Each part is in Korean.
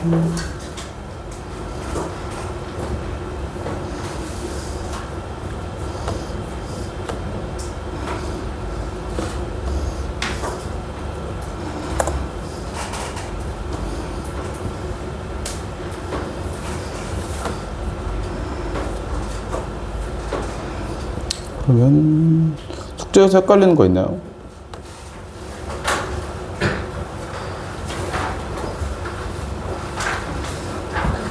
그러면 숙제에서 헷갈리는 거 있나요?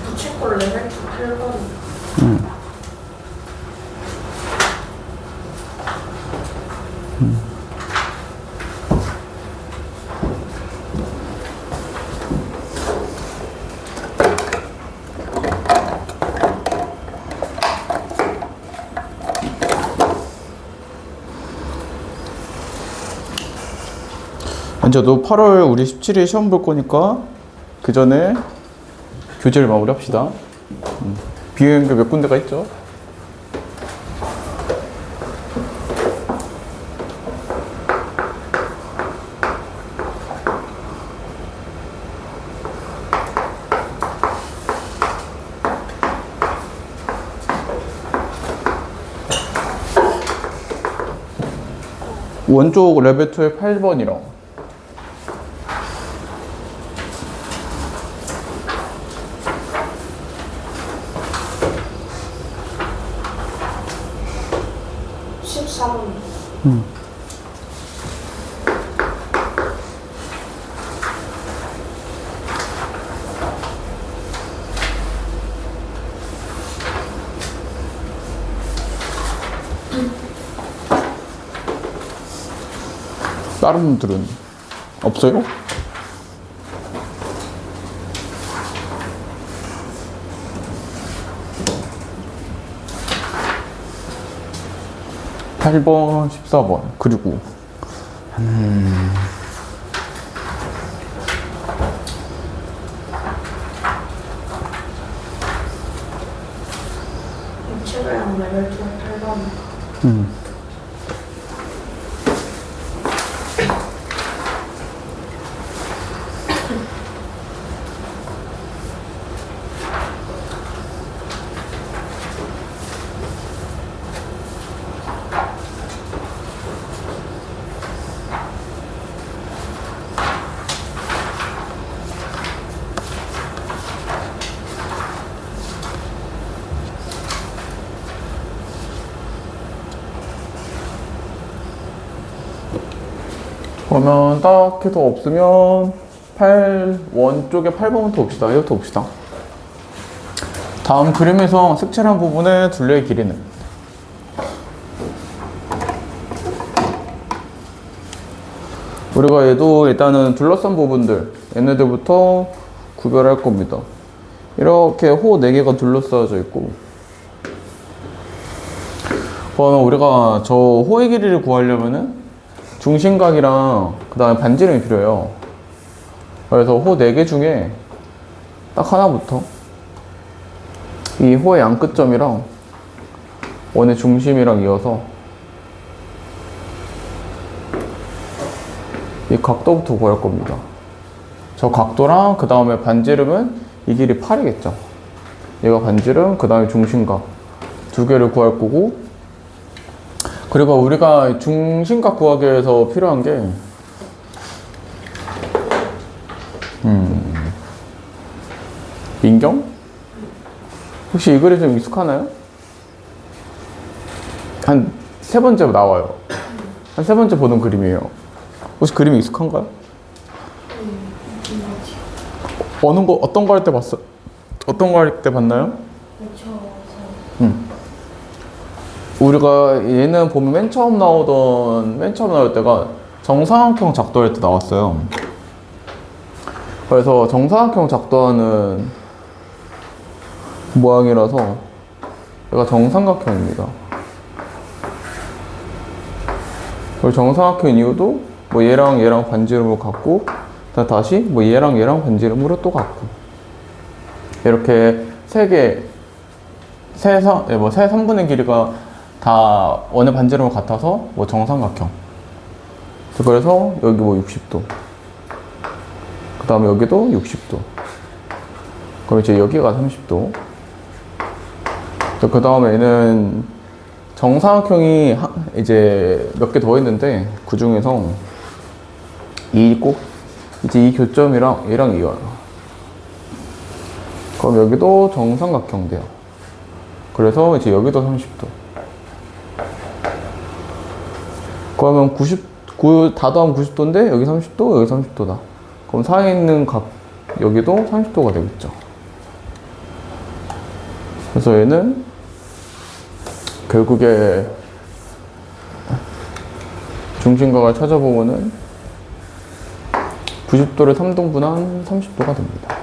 부채꼴 레벨트 8번. 저도 8월 우리 17일 시험 볼 거니까 그 전에 교재를 마무리합시다. 비행기 몇 군데가 있죠? 원쪽 레벨 2의 8번이랑 다른 분들은 없어요? (8번) (14번) 그리고 인체가양 레벨 2 8번. 그러면 딱히 더 없으면 8원 쪽에 8번부터 봅시다. 이것부터 봅시다. 다음 그림에서 색칠한 부분의 둘레의 길이는 우리가 얘도 일단은 둘러싼 부분들 얘네들부터 구별할 겁니다. 이렇게 호 4개가 둘러싸여져 있고 그러면 우리가 저 호의 길이를 구하려면은 중심각이랑 그 다음에 반지름이 필요해요. 그래서 호 4개 중에 딱 하나부터 이 호의 양끝점이랑 원의 중심이랑 이어서 이 각도부터 구할 겁니다. 저 각도랑 그 다음에 반지름은 이 길이 8이겠죠. 얘가 반지름, 그 다음에 중심각 두 개를 구할 거고, 그리고 우리가 중심각 구하기 위해서 필요한 게 민경? 혹시 이 그림 좀 익숙하나요? 한 3번째 나와요. 한 3번째 보는 그림이에요. 혹시 그림이 익숙한가요? 어떤 거 할 때 봤어? 어떤 거 할 때 봤나요? 우리가 얘는 보면 맨 처음 나올 때가 정사각형 작도할 때 나왔어요. 그래서 정사각형 작도하는 모양이라서 얘가 정삼각형입니다. 그리고 정사각형인 이유도 뭐 얘랑 반지름으로 같고, 다시 뭐 얘랑 반지름으로 또 같고, 이렇게 세 3분의 길이가 다 원의 반지름으로 같아서 뭐 정삼각형. 그래서 여기 뭐 60도, 그 다음에 여기도 60도, 그럼 이제 여기가 30도. 그 다음에는 정사각형이 이제 몇 개 더 있는데 그 중에서 이제 이 교점이랑 얘랑 이거야. 그럼 여기도 정삼각형 돼요. 그래서 이제 여기도 30도. 그러면 다 더하면 90도인데 여기 30도, 여기 30도다. 그럼 사이에 있는 각 여기도 30도가 되겠죠. 그래서 얘는 결국에 중심각을 찾아보면은 90도를 3등분한 30도가 됩니다.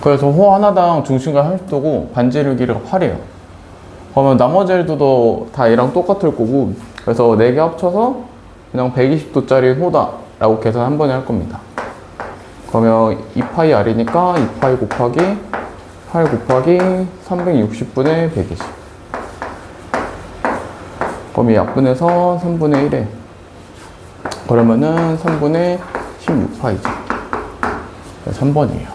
그래서 호 하나당 중심각 30도고 반지름 길이가 8이에요. 그러면 나머지 일도도 다 얘랑 똑같을 거고, 그래서 4개 합쳐서 그냥 120도짜리 호다 라고 계산 한 번에 할 겁니다. 그러면 2파이 R이니까 2파이 곱하기 8 곱하기 360분의 120. 그럼 이 약분해서 3분의 1에 그러면은 3분의 16파이죠. 3번이에요.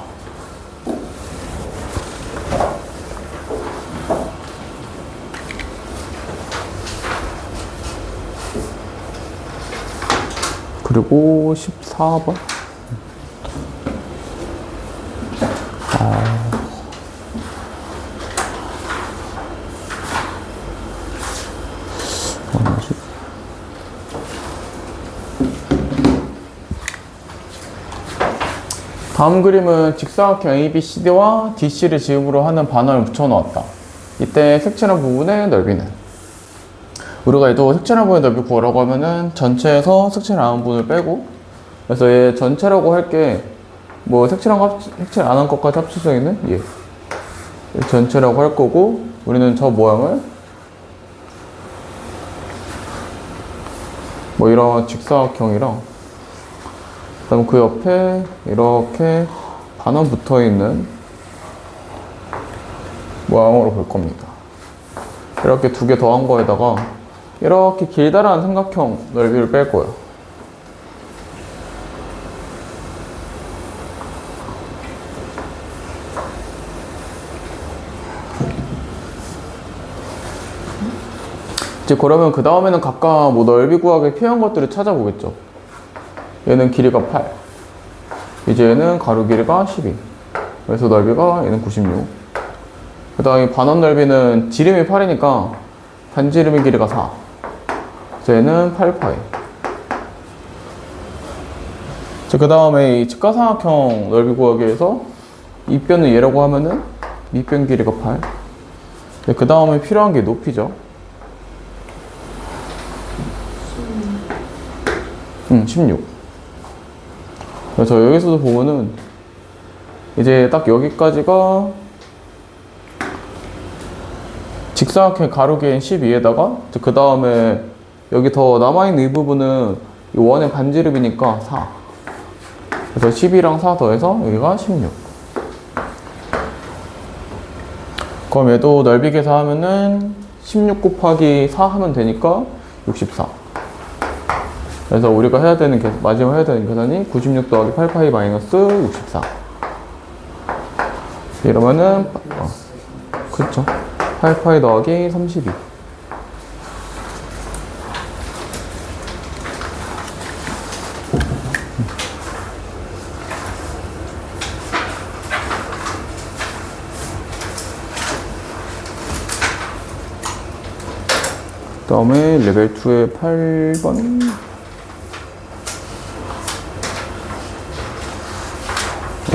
그리고 14번. 다음 그림은 직사각형 ABCD와 DC를 지음으로 하는 반원을 붙여놓았다. 이때 색칠한 부분의 넓이는? 우리가 또 색칠한 부분의 넓이 구하라고 하면은 전체에서 색칠 안 한 부분을 빼고, 그래서 얘 전체라고 할게 뭐 색칠 안 한 것까지 합쳐져 있는 얘 전체라고 할 거고, 우리는 저 모양을 뭐 이런 직사각형이랑 그다음 그 옆에 이렇게 반원 붙어 있는 모양으로 볼 겁니다. 이렇게 2개 더한 거에다가 이렇게 길다란 삼각형 넓이를 뺄 거예요. 이제 그러면 그 다음에는 각각 뭐 넓이 구하기 필요한 것들을 찾아보겠죠. 얘는 길이가 8. 이제 얘는 가로 길이가 12. 그래서 넓이가 얘는 96. 그 다음에 반원 넓이는 지름이 8이니까 반지름의 길이가 4. 그래서 얘는 8파이. 그 다음에 이 직각삼각형 넓이 구하기 위해서 밑변은 얘라고 하면은 밑변 길이가 8. 그 다음에 필요한 게 높이죠. 16. 그래서 여기서도 보면은 이제 딱 여기까지가 직사각형 가로기인 12에다가 그 다음에 여기 더 남아있는 이 부분은 이 원의 반지름이니까 4. 그래서 12랑 4 더해서 여기가 16. 그럼 얘도 넓이 계산하면은 16 곱하기 4 하면 되니까 64. 그래서 우리가 마지막 해야 되는 계산이 96 더하기 8파이 마이너스 64. 이러면은, 그쵸. 8파이 더하기 32. 그 다음에 레벨 2의 8번.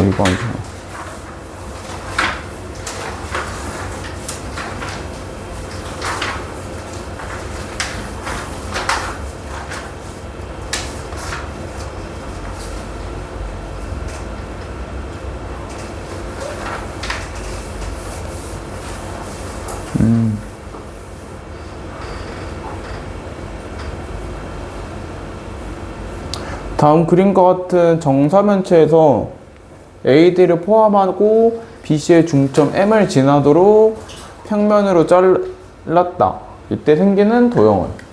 이거 아니죠. 다음 그림과 같은 정사면체에서 AD를 포함하고 BC의 중점 M을 지나도록 평면으로 잘랐다. 이때 생기는 도형은?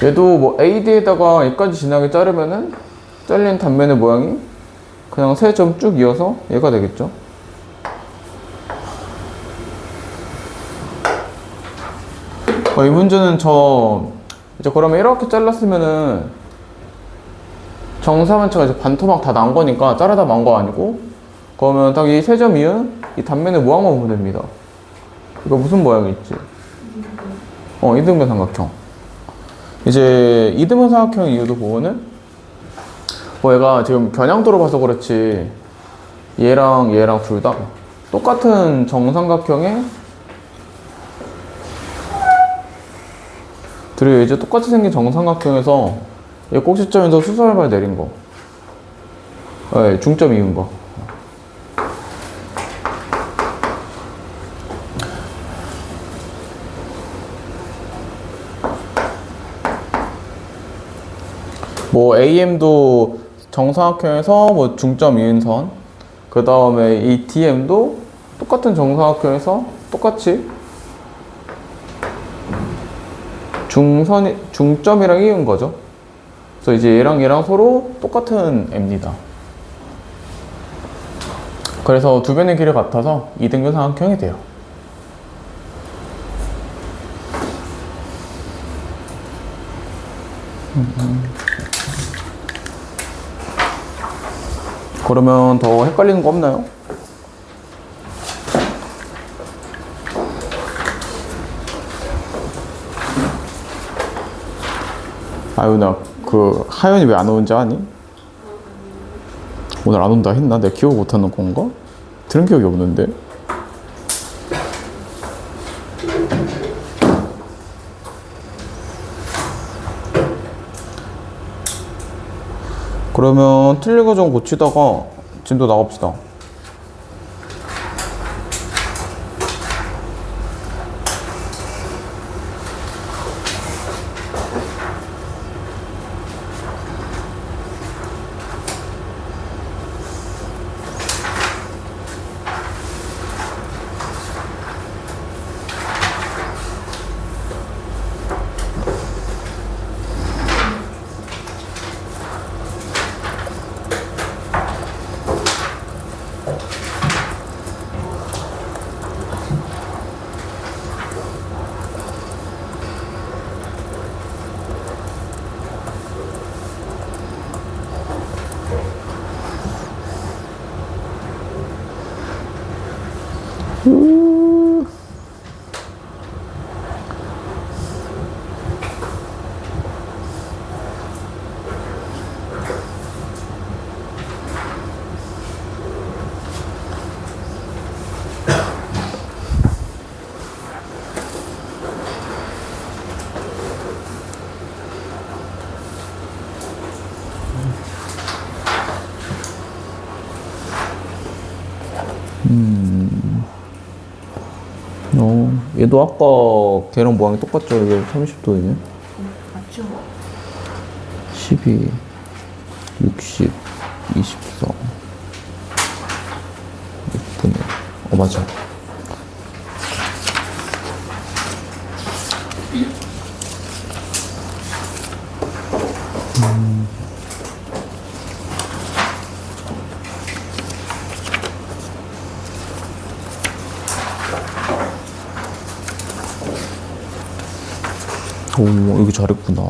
얘도 뭐 AD에다가 여기까지 지나게 자르면은 잘린 단면의 모양이 그냥 세 점 쭉 이어서 얘가 되겠죠. 이 문제는 이제 그러면 이렇게 잘랐으면은 정사면체가 이제 반토막 다 난 거니까 자르다 만 거 아니고, 그러면 딱 이 세 점 이은 이 단면의 모양만 보면 됩니다. 이거 무슨 모양이 있지? 이등변 삼각형. 이제 이등변 삼각형 이유도 보면은 얘가 지금 겨냥도로 봐서 그렇지 얘랑 얘랑 둘 다 똑같은 정삼각형에 둘이 이제 똑같이 생긴 정삼각형에서 이 꼭지점에서 수설발 내린 거, 중점 이은 거. 뭐 AM도 정삼각형에서 뭐 중점 이은 선, 그 다음에 이 DM도 똑같은 정삼각형에서 똑같이 중점이랑 이은 거죠. 그래서 이제 얘랑 얘랑 서로 똑같은 애입니다. 그래서 두 변의 길이 같아서 이등변 삼각형이 돼요. 그러면 더 헷갈리는 거 없나요? 아유, 나 하연이 왜 안 오는지 아니? 오늘 안 온다 했나? 내가 기억 못하는 건가? 들은 기억이 없는데. 그러면 틀린 거 좀 고치다가 진도 나갑시다. 얘도 아까 걔랑 모양이 똑같죠? 이게 30도이네. 맞죠? 12, 60, 24, 6분의 맞아. 오, 여기 잘했구나.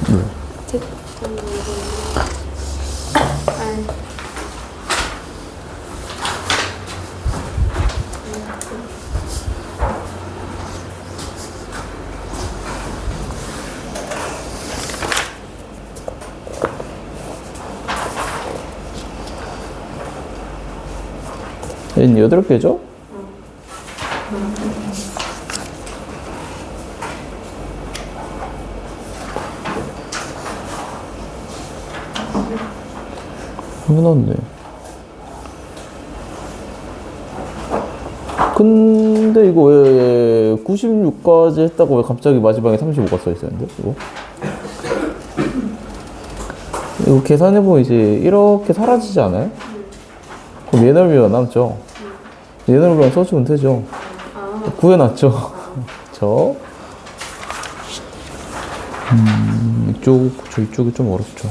네. 얘는 8개죠? 당연한데. 근데 이거 왜 96까지 했다고 왜 갑자기 마지막에 35가 써 있었는데? 이거 계산해보면 이제 이렇게 사라지지 않아요? 그럼 얘 넓이가 남죠? 얘 넓이만 써주면 되죠? 구해놨죠? 그쵸? 이쪽이 좀 어렵죠.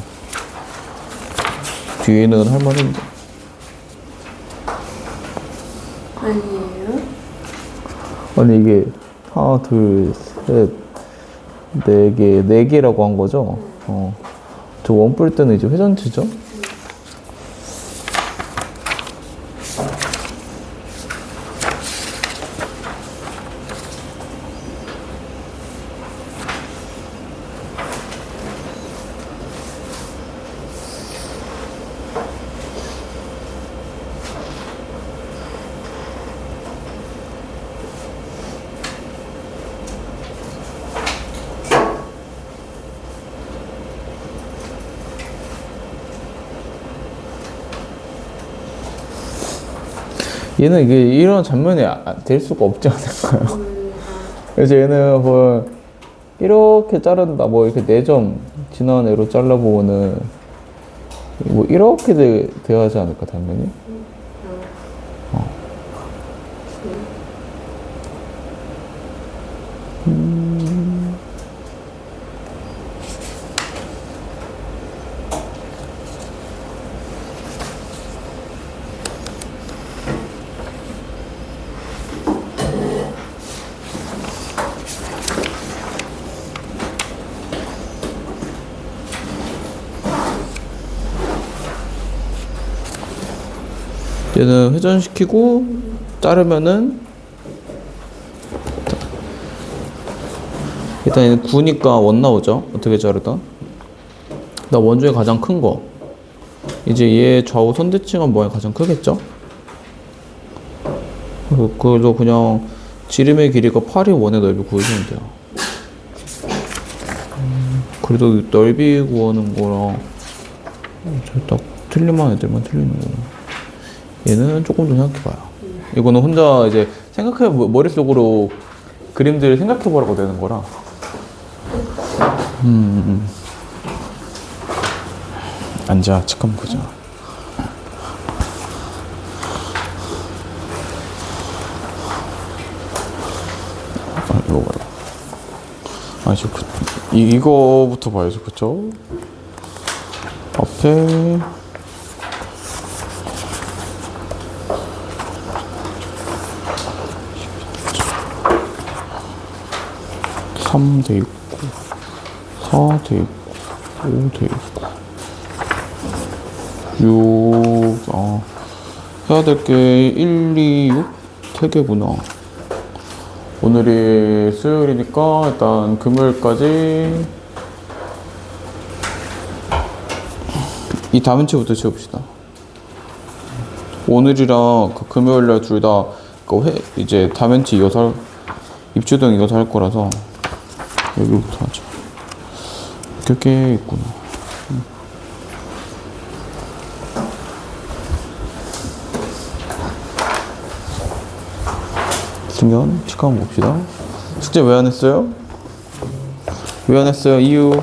뒤에는 할만한데. 아니에요? 아니, 이게 하나, 둘, 셋, 네 개라고 한 거죠? 저 원 뿔 때는 이제 회전치죠? 얘는 이게 이런 장면이 될 수가 없지 않을까요? 그래서 얘는 뭐 이렇게 자른다, 뭐 이렇게 4점 지난 애로 잘라보면은 뭐 이렇게 돼야 하지 않을까, 당연히? 얘는 회전시키고 자르면은 일단 얘는 9니까 원 나오죠. 어떻게 자르다. 나 원 중에 가장 큰 거. 이제 얘 좌우 선대칭한 모양이 가장 크겠죠. 그래서 그냥 지름의 길이가 8이 원의 넓이 구해주면 돼요. 그래도 넓이 구하는 거랑 딱 틀릴만 애들만 틀리는 거는 얘는 조금 더 생각해봐요. 이거는 혼자 이제 머릿속으로 그림들 생각해보라고 되는 거라. 앉아, 잠깐 보자. 이거 봐요. 이거부터 봐야죠, 그쵸? 앞에 3돼 있고 4돼 있고 5돼 있고 6 해야 될 게 1, 2, 6 3개구나. 오늘이 수요일이니까 일단 금요일까지 이 다민치부터 지웁시다. 오늘이랑 그 금요일날 둘 다 이제 다민치 이어서 입주등 이어서 할 거라서 여기부터 하자. 그게 있구나. 승현, 치과 한번 봅시다. 숙제 왜 안 했어요? 왜 안 했어요? 이유.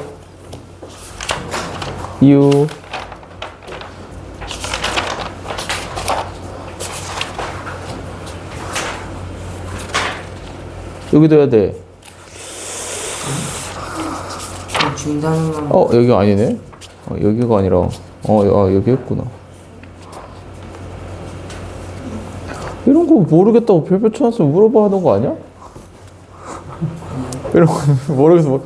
여기도 해야 돼. 중단만. 여기가 아니네. 여기가 아니라 여기 했구나. 이런 거 모르겠다고 별표 쳐놨으면 물어봐 하는 거 아니야? 이런 거 모르겠어.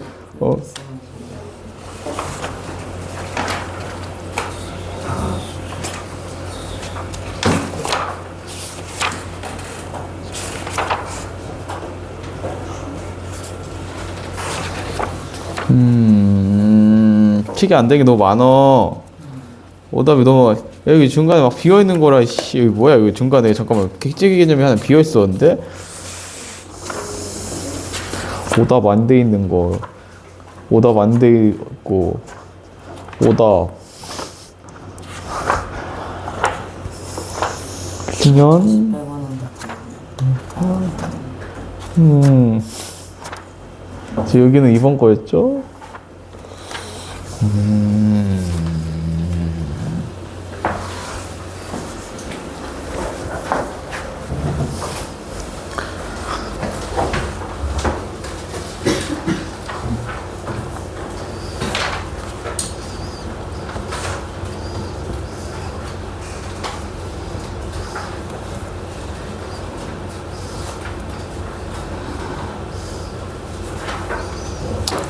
틱이 안 되게 너무 많어. 오답이 너무 여기 중간에 막 비어 있는 거라. 씨, 여기 뭐야? 여기 중간에 잠깐만 객지기 개념이 하나 비어 있었는데. 오답 안 돼 있는 거. 오답 안 돼 있고. 오답. 승현. 여기는 2번 거였죠?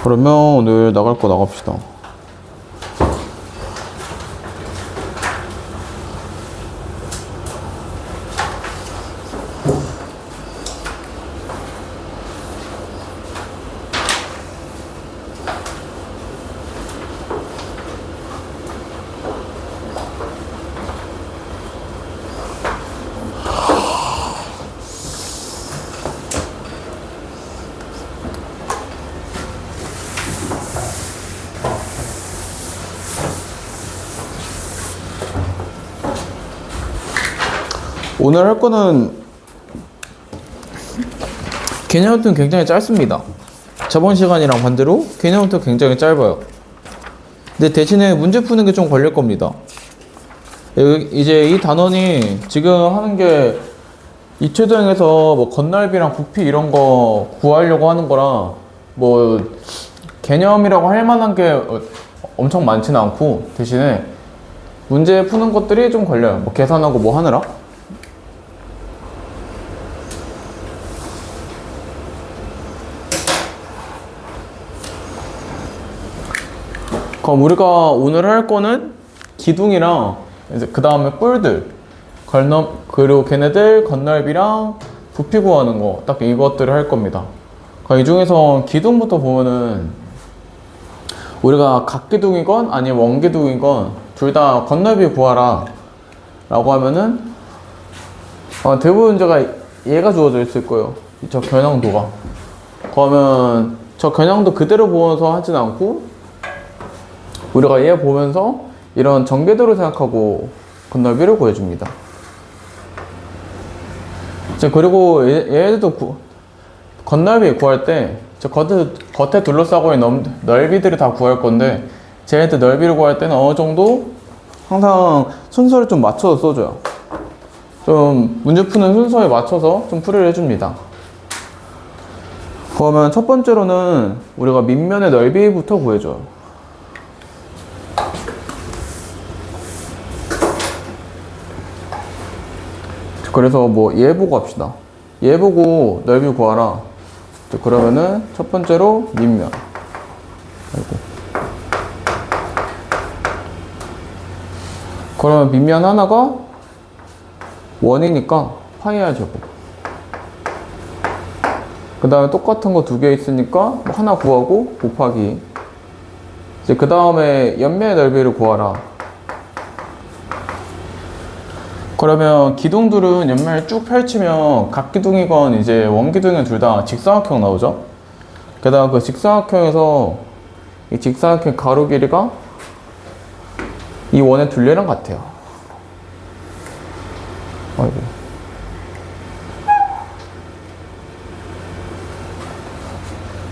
그러면 오늘 나갈 거 나갑시다. 오늘 할 거는 개념부터는 굉장히 짧습니다. 저번 시간이랑 반대로 개념부터 굉장히 짧아요. 근데 대신에 문제 푸는 게 좀 걸릴 겁니다. 이제 이 단원이 지금 하는 게 이체도형에서 뭐 건널비랑 부피 이런 거 구하려고 하는 거라 뭐 개념이라고 할 만한 게 엄청 많지는 않고 대신에 문제 푸는 것들이 좀 걸려요. 뭐 계산하고 뭐 하느라. 그럼 우리가 오늘 할 거는 기둥이랑 이제 그 다음에 뿔들 그리고 걔네들 건널비랑 부피 구하는 거 딱 이것들을 할 겁니다. 그러니까 이 중에서 기둥부터 보면은 우리가 각기둥이건 아니면 원기둥이건 둘 다 건널비 구하라 라고 하면은 대부분 문제가 얘가 주어져 있을 거예요. 저 겨냥도가. 그러면 저 겨냥도 그대로 보면서 하진 않고 우리가 얘 보면서 이런 전개도를 생각하고 건널비를 구해줍니다. 그리고 얘들도 건널비 구할 때 겉에 둘러싸고 있는 넓이들을 다 구할 건데 쟤네들 넓이를 구할 때는 어느 정도 항상 순서를 좀 맞춰서 써줘요. 좀 문제 푸는 순서에 맞춰서 좀 풀이를 해줍니다. 그러면 첫 번째로는 우리가 밑면의 넓이부터 구해줘요. 그래서 뭐 얘 보고 합시다. 얘 보고 넓이 구하라. 그러면은 첫 번째로 밑면. 아이고. 그러면 밑면 하나가 원이니까 파이야 제곱. 그 다음에 똑같은 거 두 개 있으니까 뭐 하나 구하고 곱하기. 이제 그 다음에 옆면의 넓이를 구하라. 그러면 기둥들은 옆면을 쭉 펼치면 각기둥이건 이제 원기둥이건 둘 다 직사각형 나오죠? 게다가 그 직사각형에서 이 직사각형 가로 길이가 이 원의 둘레랑 같아요. 아이고.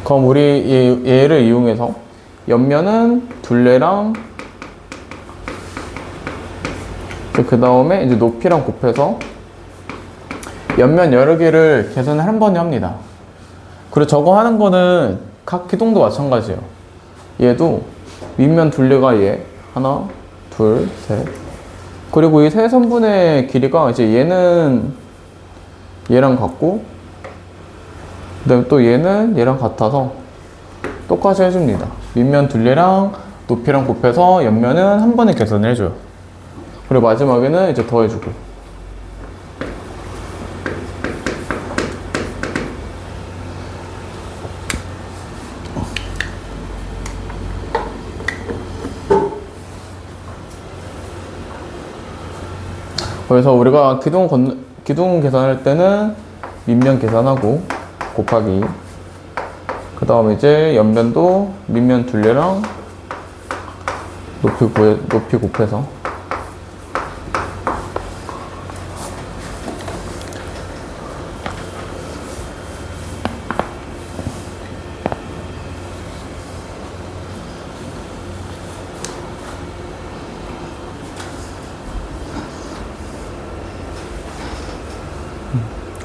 그럼 우리 얘를 이용해서 옆면은 둘레랑 그 다음에 이제 높이랑 곱해서 옆면 여러 개를 계산을 한 번에 합니다. 그리고 저거 하는 거는 각 기둥도 마찬가지예요. 얘도 윗면 둘레가 얘 하나, 둘, 셋. 그리고 이 세 선분의 길이가 이제 얘는 얘랑 같고 그 다음에 또 얘는 얘랑 같아서 똑같이 해줍니다. 윗면 둘레랑 높이랑 곱해서 옆면은 한 번에 계산을 해줘요. 그리고 마지막에는 이제 더해주고. 그래서 우리가 기둥 계산할 때는 밑면 계산하고 곱하기. 그 다음에 이제 옆면도 밑면 둘레랑 높이 곱해서.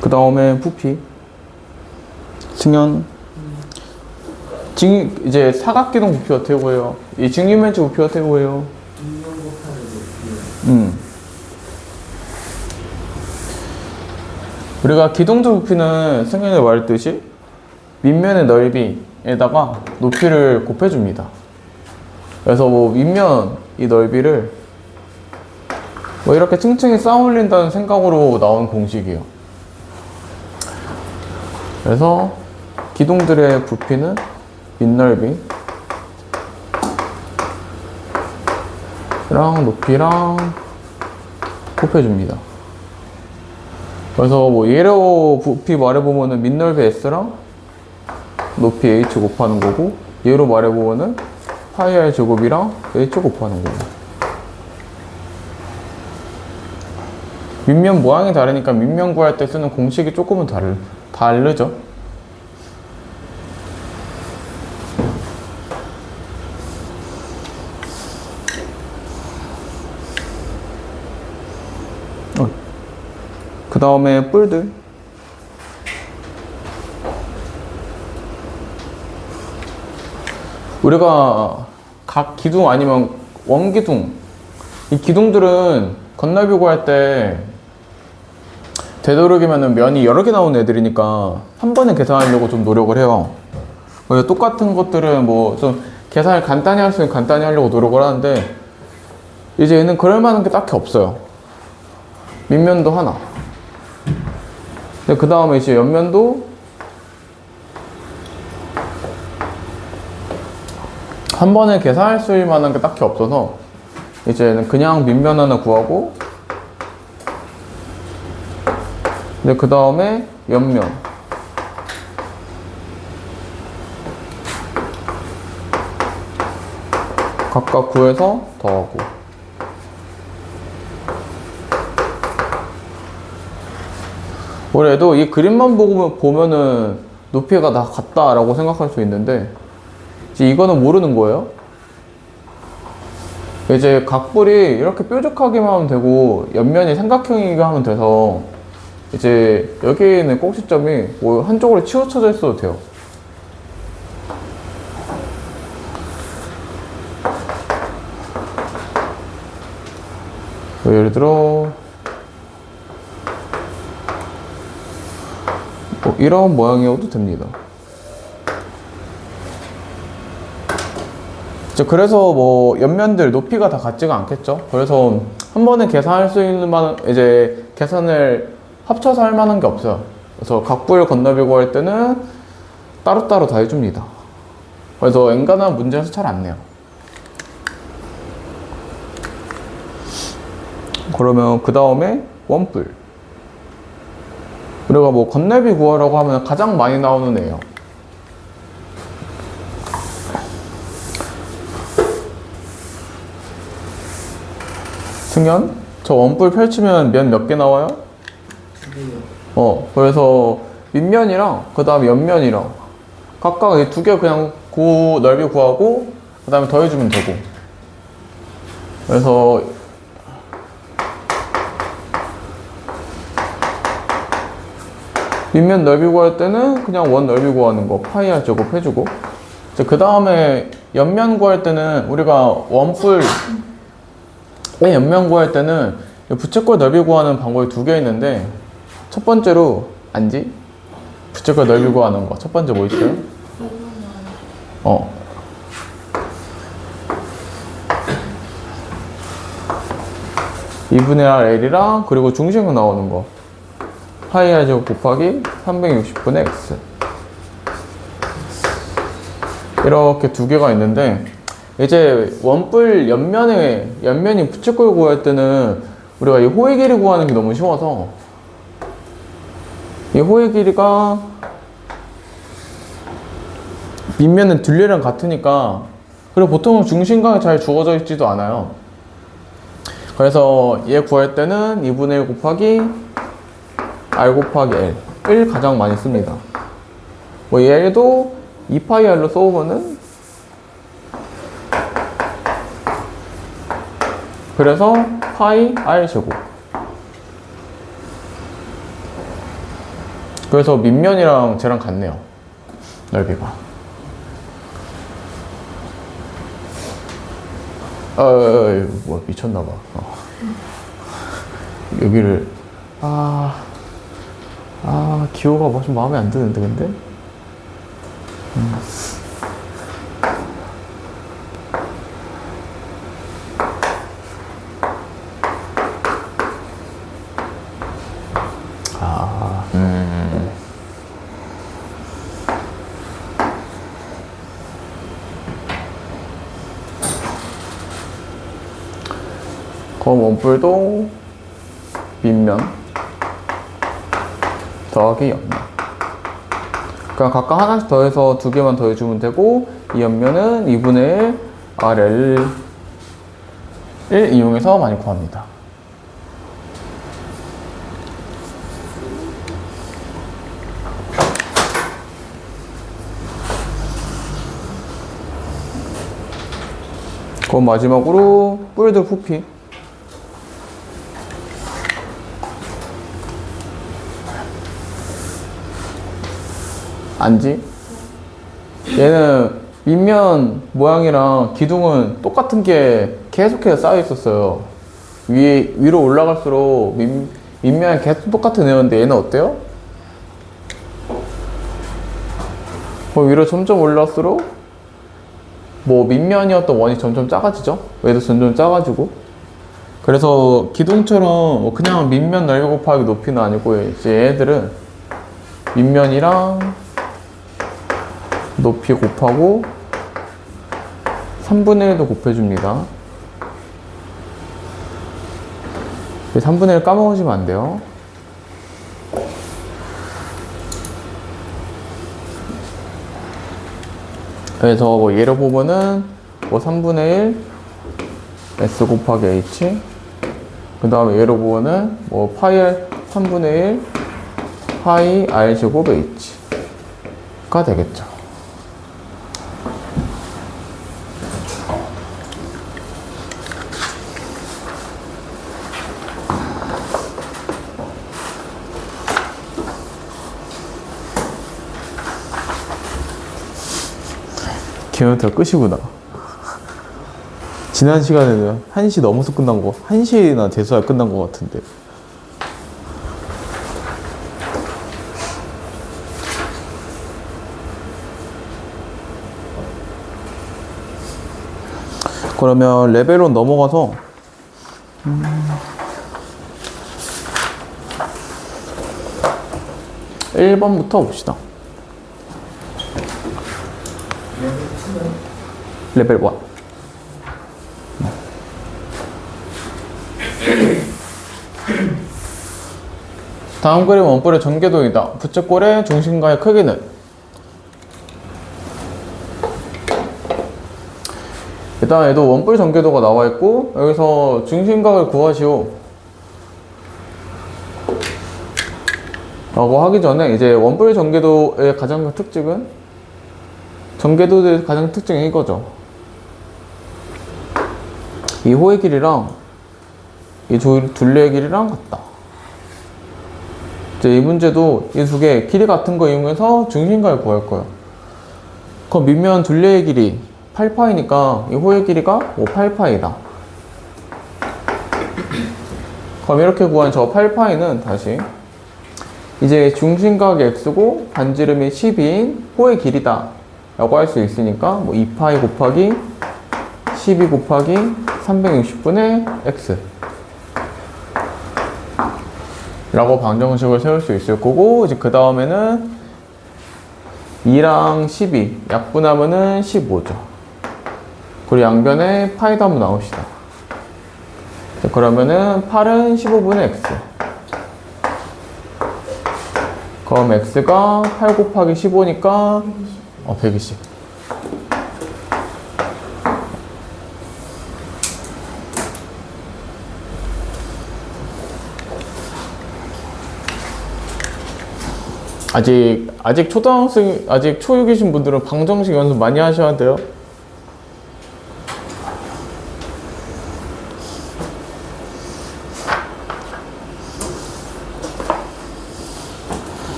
그 다음에 부피 승연 이제 사각기둥 부피 어떻게 구해요? 이 직립면체 부피 어떻게 구해요? 우리가 기둥두 부피는 승연이 말했듯이 밑면의 넓이 밑면에다가 높이를 곱해줍니다. 그래서 뭐 밑면 이 넓이를 뭐 이렇게 층층이 쌓아 올린다는 생각으로 나온 공식이에요. 그래서 기둥들의 부피는 밑넓이 랑 높이랑 곱해줍니다. 그래서 뭐 얘로 부피 말해보면은 밑넓이 S랑 높이 H 곱하는 거고, 얘로 말해보면은 파이 R 제곱이랑 H 곱하는 거고. 밑면 모양이 다르니까 밑면 구할 때 쓰는 공식이 조금은 다르죠. 그 다음에 뿔들. 우리가 각 기둥 아니면 원기둥, 이 기둥들은 건널비 구할 때 되도록이면 면이 여러 개 나오는 애들이니까 한 번에 계산하려고 좀 노력을 해요. 똑같은 것들은 뭐 좀 계산을 간단히 할 수 있는 간단히 하려고 노력을 하는데, 이제 얘는 그럴 만한 게 딱히 없어요. 밑면도 하나. 그 다음에 이제 옆면도 한 번에 계산할 수 있을 만한 게 딱히 없어서 이제는 그냥 밑면 하나 구하고, 그 다음에 옆면, 각각 구해서 더하고. 그래도 이 그림만 보면은 높이가 다 같다라고 생각할 수 있는데, 이제 이거는 모르는 거예요. 이제 각뿔이 이렇게 뾰족하게만 하면 되고 옆면이 삼각형이게 하면 돼서, 이제 여기 있는 꼭지점이 뭐 한쪽으로 치우쳐져 있어도 돼요. 예를 들어 뭐 이런 모양이어도 됩니다. 그래서 뭐 옆면들 높이가 다 같지가 않겠죠. 그래서 한 번에 계산할 수 있는 이제 계산을 합쳐서 할 만한 게 없어요. 그래서 각뿔 건너비 구할 때는 따로따로 다 해줍니다. 그래서 엔간한 문제에서 잘 안 내요. 그러면 그 다음에 원뿔. 우리가 뭐 건널비 구하라고 하면 가장 많이 나오는 애예요. 승현? 저 원뿔 펼치면 면 몇 개 나와요? 그래서 밑면이랑 그 다음에 옆면이랑 각각 이 두 개 그냥 넓이 구하고 그 다음에 더해주면 되고. 그래서 밑면 넓이 구할 때는 그냥 원 넓이 구하는 거 파이 R 제곱 해주고, 그 다음에 옆면 구할 때는 우리가 원뿔 옆면 구할 때는 부채꼴 넓이 구하는 방법이 두 개 있는데, 첫 번째로 안지? 부채꼴 넓이 구하는 거 첫 번째 뭐 있어요? 2분의 R L이랑 그리고 중심으로 나오는 거 파이 R 제곱 곱하기 360분의 X, 이렇게 두 개가 있는데, 이제 원뿔 옆면이 부채꼴 구할 때는 우리가 이 호의 길이 구하는 게 너무 쉬워서, 이 호의 길이가 밑면은 둘레랑 같으니까, 그리고 보통은 중심각이 잘 주어져 있지도 않아요. 그래서 얘 구할 때는 2분의 1 곱하기 R 곱하기 L을 가장 많이 씁니다. 뭐 얘도 2파이 R로 써오면은, 그래서 파이 R 제곱. 그래서 밑면이랑 쟤랑 같네요, 넓이가. 뭐 미쳤나봐. 여기를 기호가 뭐 좀 마음에 안 드는데 근데. 그럼 원뿔도 밑면 더하기 옆면. 그냥 각각 하나씩 더해서 두 개만 더해주면 되고, 이 옆면은 2분의 1 RL 1 이용해서 많이 구합니다. 그럼 마지막으로 뿌리들 부피. 안지? 얘는 밑면 모양이랑 기둥은 똑같은 게 계속해서 쌓여 있었어요. 위로 올라갈수록 밑면이 계속 똑같은 애였는데 얘는 어때요? 위로 점점 올라갈수록 뭐 밑면이었던 원이 점점 작아지죠? 얘도 점점 작아지고. 그래서 기둥처럼 뭐 그냥 밑면 넓이 곱하기 높이는 아니고 이제 얘들은 밑면이랑 높이 곱하고 3분의 1도 곱해줍니다. 3분의 1 까먹으시면 안 돼요. 그래서 뭐 예를 보면은 뭐 3분의 1 S 곱하기 H, 그 다음에 예를 보면은 뭐 파이 R 3분의 1 파이 R 제곱 H가 되겠죠. 걔네들 끝이구나. 지난 시간에는 1시 넘어서 끝난 거, 1시나 돼서야 끝난 거 같은데. 그러면 레벨 1 넘어가서 1번부터 봅시다. 레벨 1. 다음 그림 원뿔의 전개도이다. 부채꼴의 중심과의 크기는? 일단 얘도 원뿔 전개도가 나와 있고, 여기서 중심각을 구하시오 라고 하기 전에 이제 원뿔 전개도의 가장 큰 특징은, 전개도의 가장 특징이 이거죠. 이 호의 길이랑 이 둘레의 길이랑 같다. 이제 이 문제도 이 두 개 길이 같은 거 이용해서 중심각을 구할 거예요. 그럼 밑면 둘레의 길이 8파이니까 이 호의 길이가 8파이다. 그럼 이렇게 구한 저 8파이는 다시 이제 중심각이 x고 반지름이 12인 호의 길이다 라고 할 수 있으니까 뭐 2파이 곱하기 12 곱하기 360분의 x 라고 방정식을 세울 수 있을 거고, 이제 그 다음에는 2랑 12 약분하면은 15죠. 그리고 양변에 파이도 한번 나옵시다. 그러면은 8은 15분의 x. 그럼 x가 8 곱하기 15니까 120. 아직 초등학생, 아직 초6이신 분들은 방정식 연습 많이 하셔야 돼요.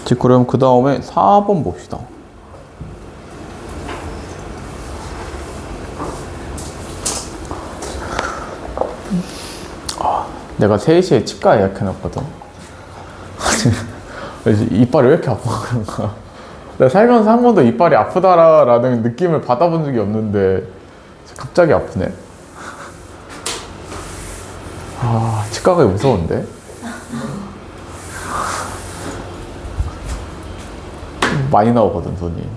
이제 그럼 그 다음에 4번 봅시다. 내가 3시에 치과 예약해놨거든. 이빨이 왜 이렇게 아파 그런가. 내가 살면서 한 번도 이빨이 아프다라는 느낌을 받아본 적이 없는데 갑자기 아프네. 치과가 무서운데. 많이 나오거든 돈이.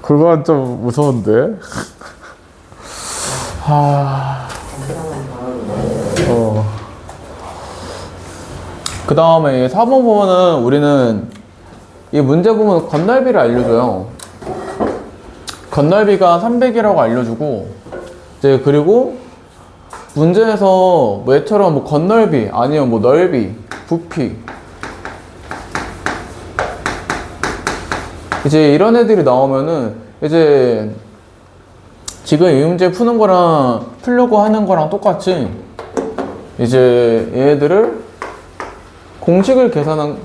그건 좀 무서운데. 그 다음에 4번 부분은 우리는 이 문제 보면 건널비를 알려줘요. 건널비가 300이라고 알려주고, 이제 그리고 문제에서 뭐 얘처럼 뭐 건널비 아니면 뭐 넓이, 부피, 이제 이런 애들이 나오면은 이제 지금 이 문제 푸는 거랑 풀려고 하는 거랑 똑같이 이제 얘네들을 공식을 계산한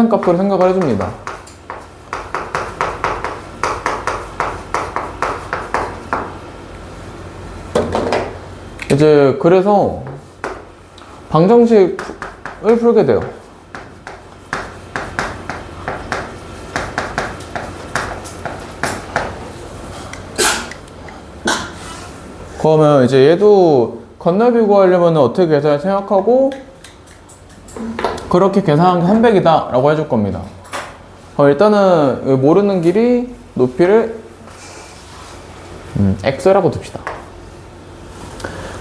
값으로 생각을 해줍니다. 이제 그래서 방정식을 풀게 돼요. 그러면 이제 얘도 건널비 구하려면 어떻게 계산을 생각하고 그렇게 계산한 게 300이다 라고 해줄 겁니다. 일단은 모르는 길이 높이를 x라고 둡시다.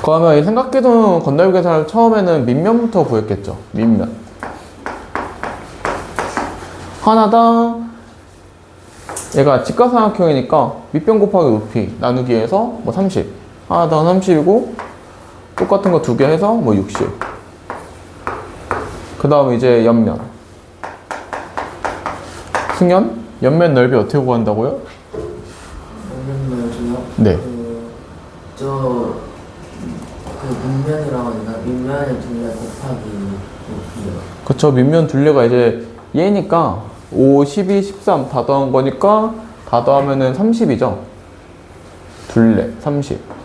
그러면 이 삼각기둥 건널비 계산을 처음에는 밑면부터 구했겠죠. 밑면 하나당 얘가 직각삼각형이니까 밑변 곱하기 높이 나누기 해서 뭐 30 하나당 30이고 똑같은 거 두 개 해서 뭐 60. 그 다음 이제 옆면 승연? 옆면 넓이 어떻게 구한다고요? 옆면 넓이요? 네. 밑면이라고 하나? 밑면의 둘레 곱하기 높이요. 그쵸. 밑면 둘레가 이제 얘니까 5, 12, 13 다 더한 거니까 다 더하면은 30이죠. 둘레 30.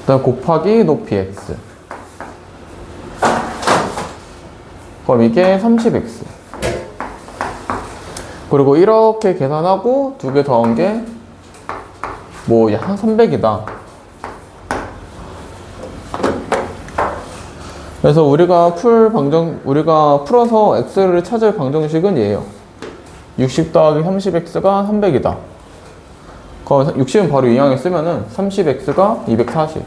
그다음 곱하기 높이 x. 그럼 이게 30x. 그리고 이렇게 계산하고 두 개 더한 게 뭐 한 300이다. 그래서 우리가 풀어서 x를 찾을 방정식은 얘예요. 60 더하기 30x가 300이다. 그럼 60은 바로 이항에 쓰면은 30x가 240.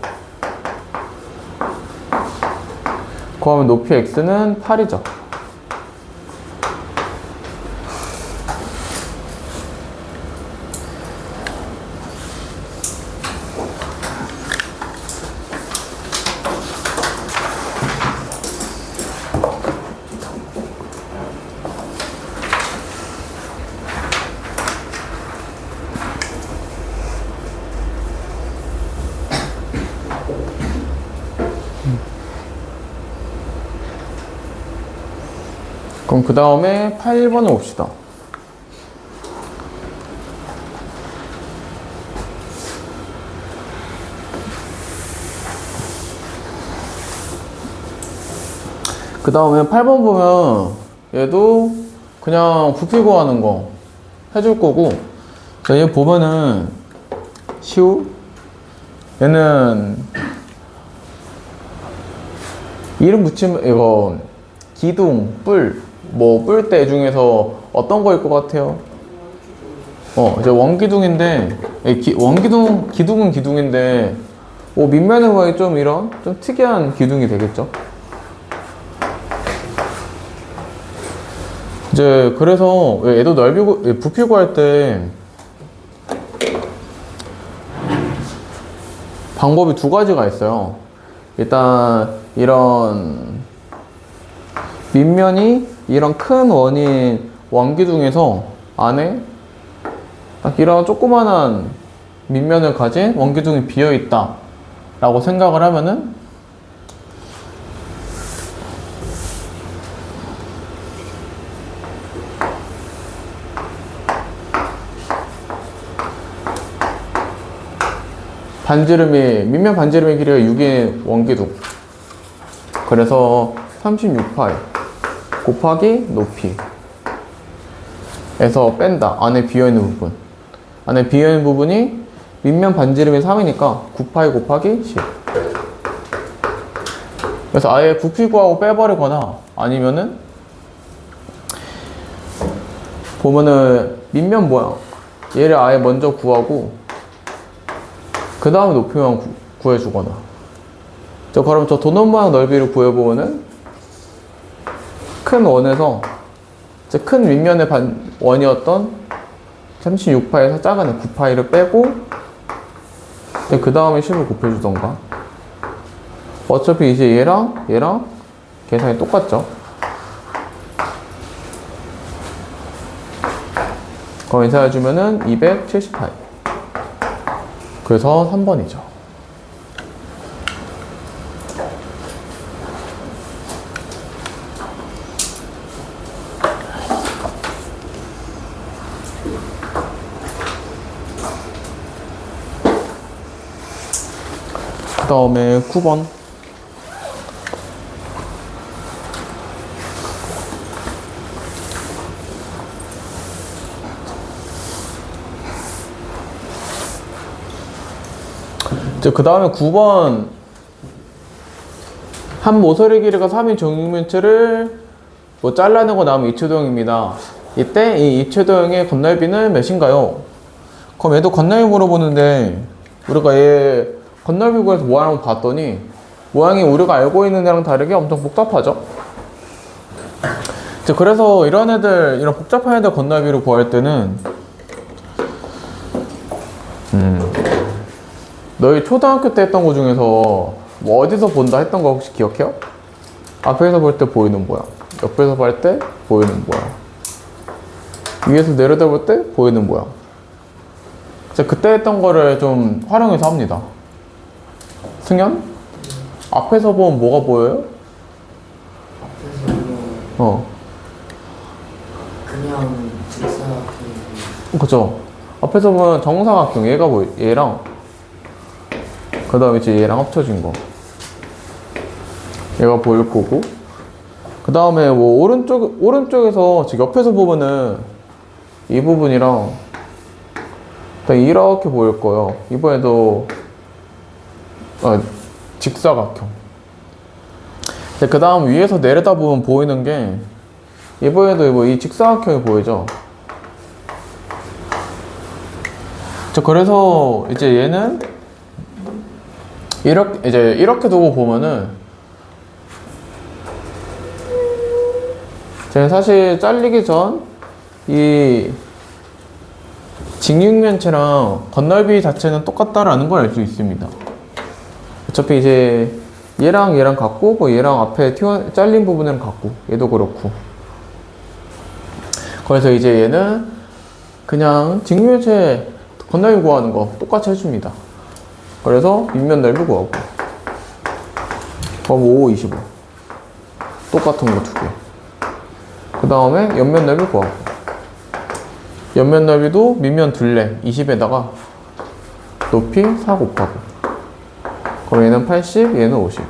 그러면 높이 x는 8이죠. 그럼 그 다음에 8번을 봅시다. 그 다음에 8번 보면 얘도 그냥 부피 구하는 거 해줄 거고, 얘 보면은 얘는 이름 붙이면 이거 기둥, 뿔대 중에서 어떤 거일 것 같아요? 이제 원기둥인데, 기둥은 기둥인데, 밑면에 거의 좀 이런, 좀 특이한 기둥이 되겠죠? 이제, 그래서, 얘도 부피 구할 때, 방법이 두 가지가 있어요. 일단, 이런, 밑면이 이런 큰 원인 원기둥에서 안에 딱 이런 조그만한 밑면을 가진 원기둥이 비어있다 라고 생각을 하면은 밑면 반지름의 길이가 6인 원기둥, 그래서 36파이 곱하기 높이 에서 뺀다. 안에 비어있는 부분, 안에 비어있는 부분이 밑면 반지름이 3이니까 9파이 곱하기 10. 그래서 아예 부피 구하고 빼버리거나 아니면은 보면은 밑면 모양 얘를 아예 먼저 구하고 그 다음에 높이만 구해주거나 그럼 저 도넛 모양 넓이를 구해보면은 큰 원에서 큰 윗면의 원이었던 36파이에서 작은 애 9파이를 빼고 그 다음에 10을 곱해주던가 어차피 이제 얘랑 계산이 똑같죠. 그럼 인사해주면은 270파이. 그래서 3번이죠. 그 다음에 9번. 그 다음에 9번 한 모서리 길이가 3인 정육면체를 뭐 잘라내고 나면 이체도형입니다. 이때 이 이체도형의 건널비는 몇인가요? 그럼 얘도 건널비 물어보는데 우리가 얘 건널비 구해서 모양을 봤더니 모양이 우리가 알고 있는 애랑 다르게 엄청 복잡하죠? 그래서 이런 애들, 이런 복잡한 애들 건널비를 구할 때는 너희 초등학교 때 했던 거 중에서 뭐 어디서 본다 했던 거 혹시 기억해요? 앞에서 볼 때 보이는 모양, 옆에서 볼 때 보이는 모양, 위에서 내려다볼 때 보이는 모양. 그때 했던 거를 좀 활용해서 합니다. 승현? 앞에서 보면 뭐가 보여요? 앞에서 보면 그냥 직사각형. 그쵸? 앞에서 보면 정사각형, 얘가 얘랑 그 다음에 이제 얘랑 합쳐진 거 얘가 보일 거고 그 다음에 뭐 오른쪽에서 지금 옆에서 보면은 이 부분이랑 이렇게 보일 거예요. 이번에도 직사각형. 그 다음 위에서 내려다보면 보이는 게 이번에도 뭐 이 직사각형이 보이죠. 그래서 이제 얘는 이렇게 두고 보면은 제가 사실 잘리기 전 이 직육면체랑 건널비 자체는 똑같다라는 걸 알 수 있습니다. 어차피 이제 얘랑 같고 뭐 얘랑 앞에 잘린 부분은 같고 얘도 그렇고 그래서 이제 얘는 그냥 직육면체 건널비 구하는 거 똑같이 해줍니다. 그래서 밑면 넓이 구하고 그럼 5, 25 똑같은 거 2개. 그 다음에 옆면 넓이 구하고 옆면 넓이도 밑면 둘레 20에다가 높이 4 곱하고 그럼 얘는 80, 얘는 50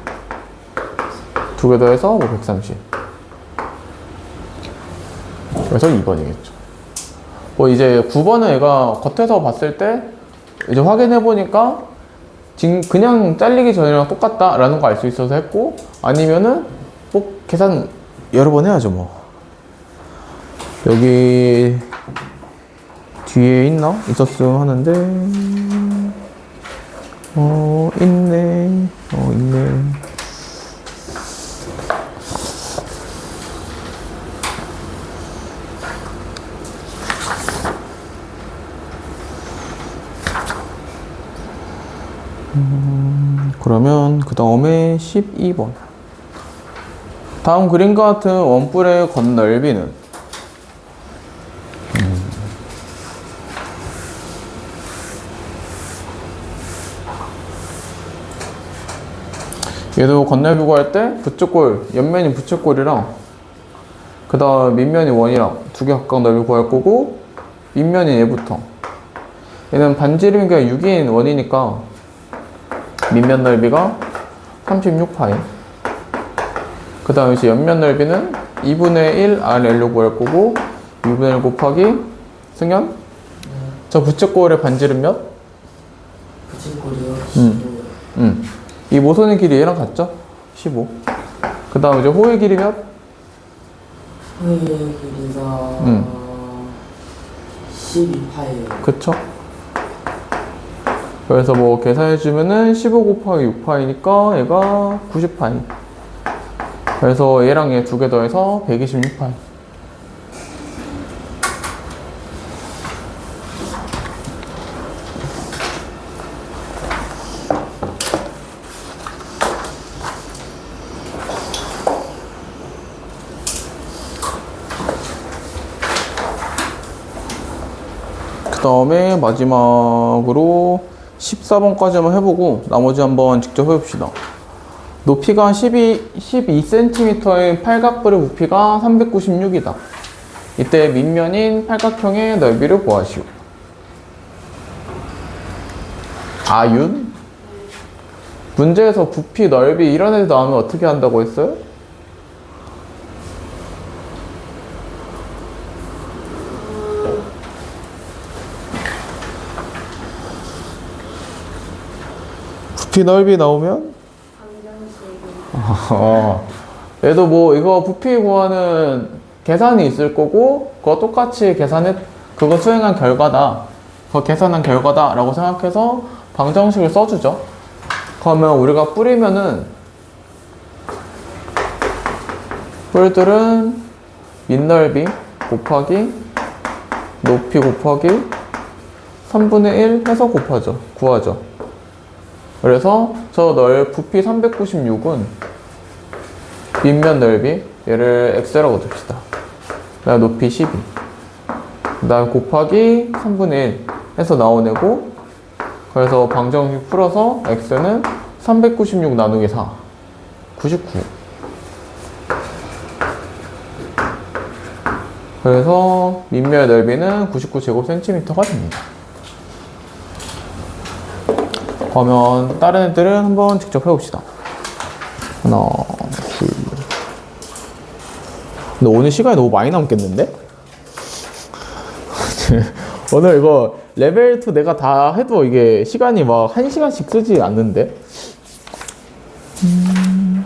두 개 더해서 뭐 130. 그래서 2번이겠죠. 뭐 이제 9번은 얘가 겉에서 봤을 때 이제 확인해 보니까 지금 그냥 잘리기 전이랑 똑같다라는 거 알 수 있어서 했고 아니면은 뭐 계산 여러 번 해야죠 뭐. 여기 뒤에 있나? 있었으면 하는데 있네. 있네. 그러면 그 다음에 12번. 다음 그림과 같은 원뿔의 건널비는 얘도 건널비 구할 때 부츠골, 옆면이 부츠골이랑 그 다음 밑면이 원이랑 2개 각각 넓이 구할 거고 밑면이 얘부터 얘는 반지름이 그냥 6인 원이니까 밑면 넓이가 36파이 그 다음에 이제 옆면 넓이는 2분의 1 RL로 구할 거고 2분의 1 곱하기 승현? 저 부츠골의 반지름 몇? 부침골이요? 이 모서리 길이 얘랑 같죠? 15 그 다음 이제 호의 길이 몇? 호의 길이가 12파이예요. 그쵸? 그래서 뭐 계산해주면은 15 곱하기 6파이니까 얘가 90파이. 그래서 얘랑 얘 두 개 더해서 126파이. 그 다음에 마지막으로 14번까지 한번 해보고 나머지 한번 직접 해봅시다. 높이가 12cm인 팔각불의 부피가 396이다. 이때 밑면인 팔각형의 넓이를 구하시오. 아윤? 문제에서 부피, 넓이 이런 애들 나오면 어떻게 한다고 했어요? 부피, 넓이 나오면? 얘도 뭐 이거 부피 구하는 계산이 있을 거고 그거 똑같이 그거 수행한 결과다, 그거 계산한 결과다 라고 생각해서 방정식을 써주죠. 그러면 우리가 뿌리면은 뿔들은 밑넓이 곱하기 높이 곱하기 3분의 1 해서 구하죠. 그래서 부피 396은 밑면 넓이, 얘를 x라고 둡시다. 그다음 높이 12. 그다음 곱하기 3분의 1 해서 나온 애고, 그래서 방정식 풀어서 x는 396 나누기 4, 99. 그래서 밑면의 넓이는 99제곱cm가 됩니다. 그러면 다른 애들은 한번 직접 해봅시다. 하나, 둘. 근데 오늘 시간이 너무 많이 남겠는데? 오늘 이거 레벨 2 내가 다 해도 이게 시간이 막 1시간씩 쓰지 않는데? 음.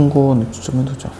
큰 거는 추첨해두자.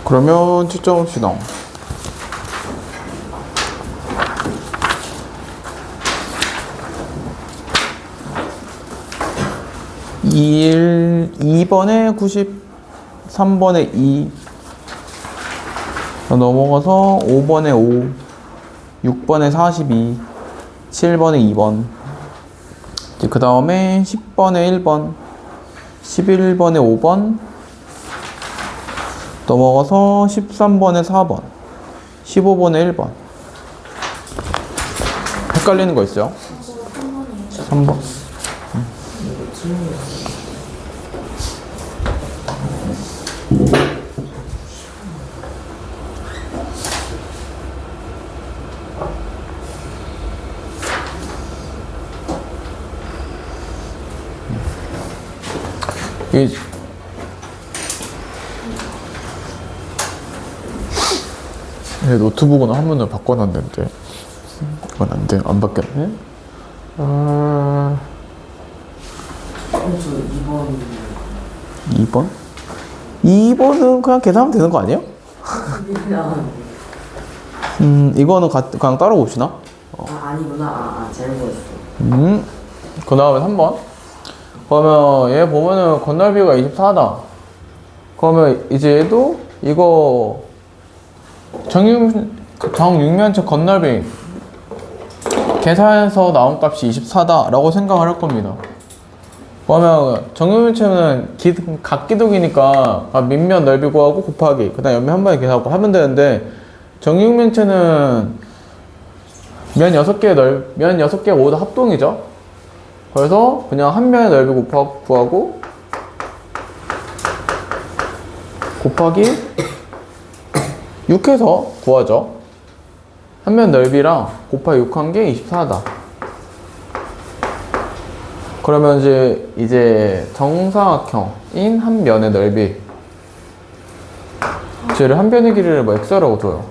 그러면 채점합시다. 2번에 90, 3번에 2, 넘어가서 5번에 5, 6번에 42, 7번에 2번, 그 다음에 10번에 1번, 11번에 5번, 넘어가서 13번에 4번, 15번에 1번. 헷갈리는 거 있어요? 3번. 노트북은 화면을 바꿔놨는데 이건 안 돼. 안 바뀌었네. 저 2번. 2번? 2번은 그냥 계산하면 되는 거 아니에요? 이거는 그냥 따로 봅시다. 아니구나. 잘못 했어. 그 다음에 3번. 그러면 얘 보면은 건널비가 24다. 그러면 이제 얘도 이거 정육면체 건널비 계산해서 나온 값이 24다 라고 생각을 할 겁니다. 그러면 정육면체는 각기둥이니까 밑면 넓이 구하고 곱하기 그 다음 옆면 한 번에 계산하고 하면 되는데, 정육면체는 면 6개 모두 합동이죠. 그래서 그냥 한 면의 넓이 구하고 곱하기 6해서 구하죠. 한 면 넓이랑 곱하기 6한 게 24다. 그러면 이제 정사각형인 한 면의 넓이, 쟤를 한 변의 길이를 뭐 x라고 둬요.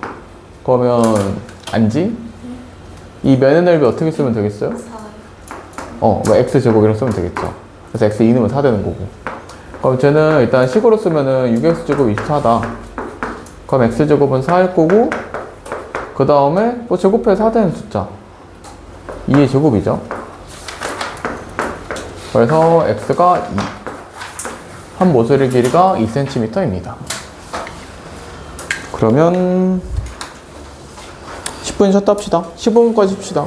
그러면 안지? 이 면의 넓이 어떻게 쓰면 되겠어요? 4. 뭐 x제곱이라고 쓰면 되겠죠. 그래서 x 2넣으면 4 되는 거고. 그럼 쟤는 일단 식으로 쓰면은 6x제곱 24다. 그럼 x제곱은 4일 거고, 그 다음에 뭐 제곱해서 4 되는 숫자 2의 제곱이죠. 그래서 x가 2, 한 모서리 길이가 2cm입니다. 그러면 10분 쉬었다 합시다. 15분까지 쉽시다.